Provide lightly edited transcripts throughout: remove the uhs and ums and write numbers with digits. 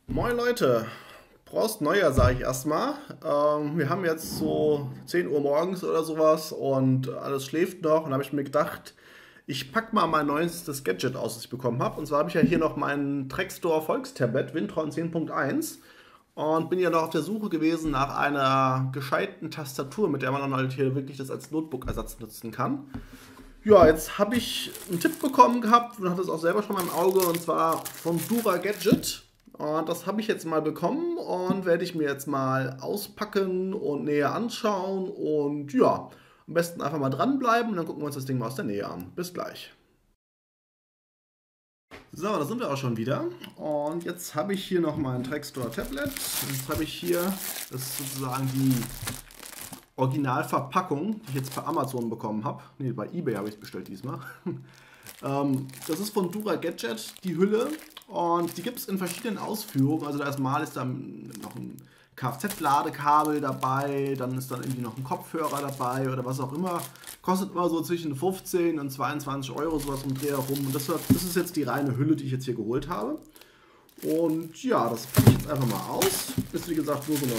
Moin Leute, Prost Neujahr sage ich erstmal. Wir haben jetzt so 10 Uhr morgens oder sowas und alles schläft noch und habe ich mir gedacht, ich packe mal mein neuestes Gadget aus, das ich bekommen habe. Und zwar habe ich ja hier noch mein Trackstore Volkstablet Wintron 10.1 und bin ja noch auf der Suche gewesen nach einer gescheiten Tastatur, mit der man dann halt hier wirklich das als Notebook-Ersatz nutzen kann. Ja, jetzt habe ich einen Tipp bekommen gehabt und hatte es auch selber schon mal im Auge, und zwar von Dura Gadget. Und das habe ich jetzt mal bekommen und werde ich mir jetzt mal auspacken und näher anschauen. Und ja, am besten einfach mal dranbleiben und dann gucken wir uns das Ding mal aus der Nähe an. Bis gleich. So, da sind wir auch schon wieder. Und jetzt habe ich hier noch mein Trackstore Tablet. Jetzt habe ich hier, das ist sozusagen die Originalverpackung, die ich jetzt bei Amazon bekommen habe. Ne, bei eBay habe ich es bestellt diesmal. Das ist von Dura Gadget, die Hülle. Und die gibt es in verschiedenen Ausführungen. Also erstmal ist da noch ein Kfz-Ladekabel dabei, dann ist dann irgendwie noch ein Kopfhörer dabei oder was auch immer. Kostet immer so zwischen 15 und 22 Euro, sowas um Dreh herum. Und das ist jetzt die reine Hülle, die ich jetzt hier geholt habe. Und ja, das packe ich jetzt einfach mal aus. Ist wie gesagt nur so eine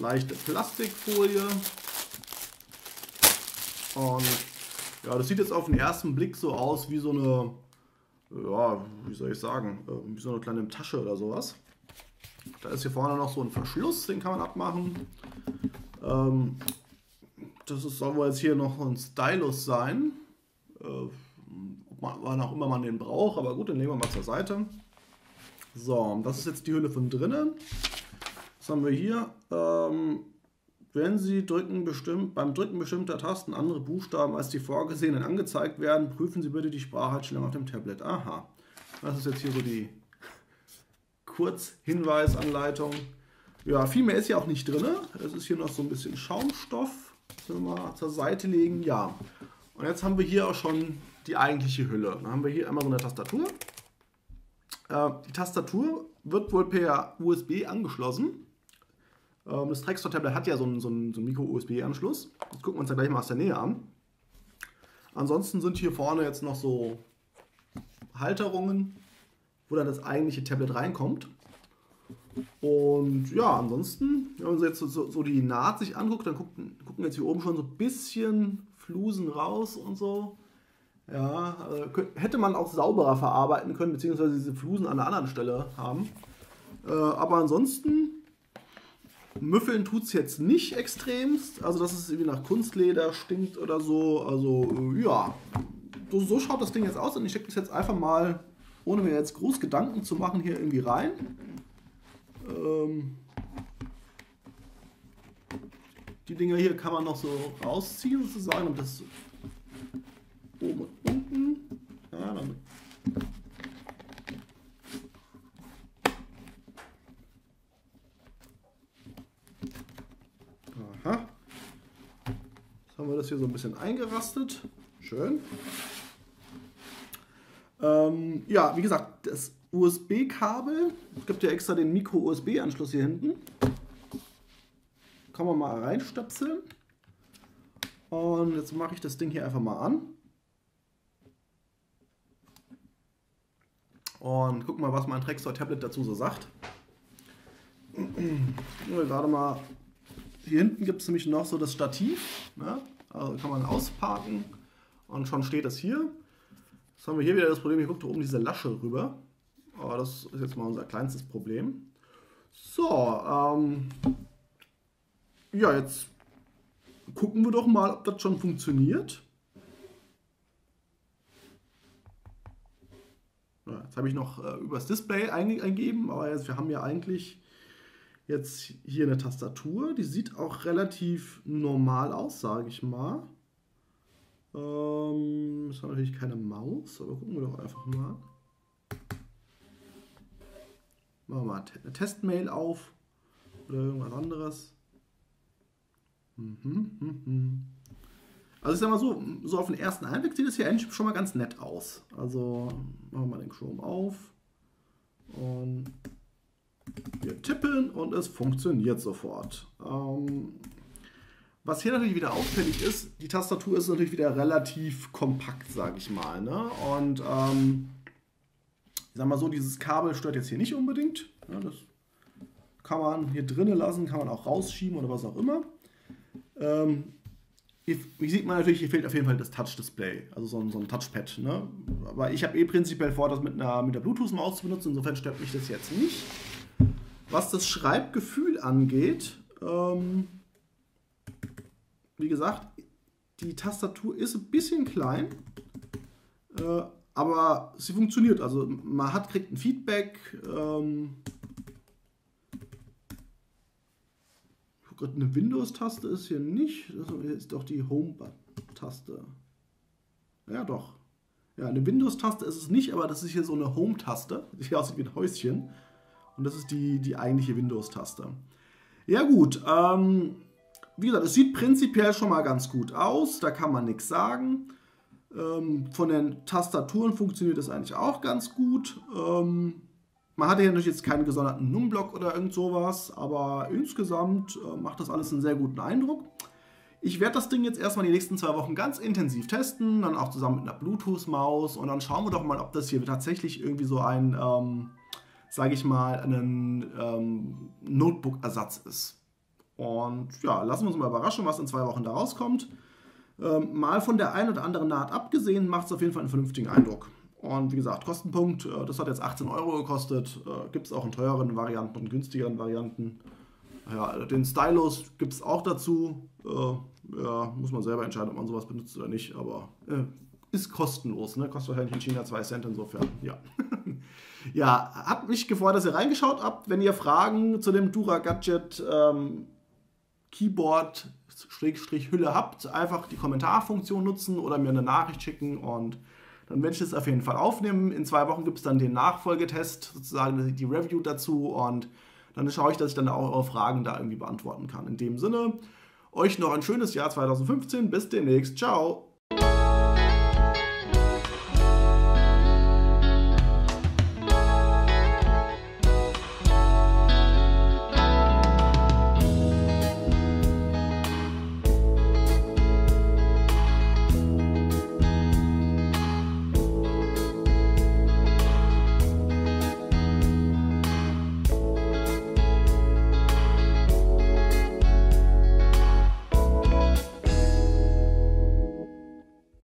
leichte Plastikfolie. Und ja, das sieht jetzt auf den ersten Blick so aus wie so eine, ja, wie soll ich sagen, wie so eine kleine Tasche oder sowas. Da ist hier vorne noch so ein Verschluss, den kann man abmachen. Soll wohl jetzt hier noch ein Stylus sein. Wann auch immer man den braucht, aber gut, den legen wir mal zur Seite. So, das ist jetzt die Hülle von drinnen. Was haben wir hier? Wenn Sie beim Drücken bestimmter Tasten andere Buchstaben als die vorgesehenen angezeigt werden, prüfen Sie bitte die Spracheinstellung auf dem Tablet. Aha, das ist jetzt hier so die Kurzhinweisanleitung. Ja, viel mehr ist ja auch nicht drin. Es ist hier noch so ein bisschen Schaumstoff. Das wir mal zur Seite legen. Ja, und jetzt haben wir hier auch schon die eigentliche Hülle. Dann haben wir hier einmal so eine Tastatur. Die Tastatur wird wohl per USB angeschlossen. Das Trackstore Tablet hat ja so einen Micro-USB-Anschluss. Das gucken wir uns ja gleich mal aus der Nähe an. Ansonsten sind hier vorne jetzt noch so Halterungen, wo dann das eigentliche Tablet reinkommt. Und ja, ansonsten, wenn man jetzt so die Naht sich anguckt, dann gucken jetzt hier oben schon so ein bisschen Flusen raus und so. Ja, hätte man auch sauberer verarbeiten können, beziehungsweise diese Flusen an einer anderen Stelle haben. Aber ansonsten müffeln tut es jetzt nicht extremst, also dass es irgendwie nach Kunstleder stinkt oder so. Also ja, so schaut das Ding jetzt aus und ich stecke das jetzt einfach mal, ohne mir jetzt groß Gedanken zu machen, hier irgendwie rein. Die Dinger hier kann man noch so rausziehen sozusagen und das oben und unten. Ja, dann aha. Jetzt haben wir das hier so ein bisschen eingerastet. Schön. Ja, wie gesagt, das USB-Kabel, es gibt ja extra den Micro-USB-Anschluss hier hinten. Kann man mal reinstöpseln. Und jetzt mache ich das Ding hier einfach mal an. Und guck mal, was mein Trackstore Tablet dazu so sagt. Gerade mal, hier hinten gibt es nämlich noch so das Stativ. Ne? Also kann man ausparken und schon steht das hier. Jetzt haben wir hier wieder das Problem, hier guckt oben diese Lasche rüber. Aber das ist jetzt mal unser kleinstes Problem. So, ja, jetzt gucken wir doch mal, ob das schon funktioniert. Ja, jetzt habe ich noch übers Display eingegeben, aber wir haben ja eigentlich jetzt hier eine Tastatur. Die sieht auch relativ normal aus, sage ich mal. Das war natürlich keine Maus, aber gucken wir doch einfach mal. Machen wir mal eine Testmail auf oder irgendwas anderes. Also ich sag mal so auf den ersten Einblick sieht es hier eigentlich schon mal ganz nett aus. Also machen wir mal den Chrome auf und wir tippen und es funktioniert sofort. Was hier natürlich wieder auffällig ist, die Tastatur ist natürlich wieder relativ kompakt, sage ich mal. Ne? Und ich sag mal so, dieses Kabel stört jetzt hier nicht unbedingt. Ja, das kann man hier drinnen lassen, kann man auch rausschieben oder was auch immer. Wie sieht man natürlich, hier fehlt auf jeden Fall das Touch-Display, also so ein Touchpad. Ne? Aber ich habe prinzipiell vor, das mit der Bluetooth-Maus zu benutzen, insofern stört mich das jetzt nicht. Was das Schreibgefühl angeht, wie gesagt, die Tastatur ist ein bisschen klein, aber sie funktioniert. Also man kriegt ein Feedback. Eine Windows-Taste ist hier nicht. Das ist doch die Home-Taste. Ja, doch. Ja, eine Windows-Taste ist es nicht, aber das ist hier so eine Home-Taste, die hier aussieht wie ein Häuschen. Und das ist die eigentliche Windows-Taste. Ja gut, wie gesagt, es sieht prinzipiell schon mal ganz gut aus. Da kann man nichts sagen. Von den Tastaturen funktioniert das eigentlich auch ganz gut. Man hatte hier natürlich jetzt keinen gesonderten Numblock oder irgend sowas, aber insgesamt macht das alles einen sehr guten Eindruck. Ich werde das Ding jetzt erstmal die nächsten 2 Wochen ganz intensiv testen, dann auch zusammen mit einer Bluetooth-Maus und dann schauen wir doch mal, ob das hier tatsächlich irgendwie so ein, sage ich mal, ein Notebook-Ersatz ist. Und ja, lassen wir uns mal überraschen, was in 2 Wochen da rauskommt. Mal von der einen oder anderen Naht abgesehen, macht es auf jeden Fall einen vernünftigen Eindruck. Und wie gesagt, Kostenpunkt, das hat jetzt 18 € gekostet. Gibt es auch in teureren Varianten und günstigeren Varianten. Ja, den Stylus gibt es auch dazu. Ja, muss man selber entscheiden, ob man sowas benutzt oder nicht. Aber ist kostenlos. Ne? Kostet wahrscheinlich in China 2 Cent insofern. Ja. Ja, hat mich gefreut, dass ihr reingeschaut habt. Wenn ihr Fragen zu dem Dura Gadget Keyboard-Hülle habt, einfach die Kommentarfunktion nutzen oder mir eine Nachricht schicken und dann werde ich das auf jeden Fall aufnehmen. In 2 Wochen gibt es dann den Nachfolgetest, sozusagen die Review dazu und dann schaue ich, dass ich dann auch eure Fragen da irgendwie beantworten kann. In dem Sinne, euch noch ein schönes Jahr 2015. Bis demnächst. Ciao!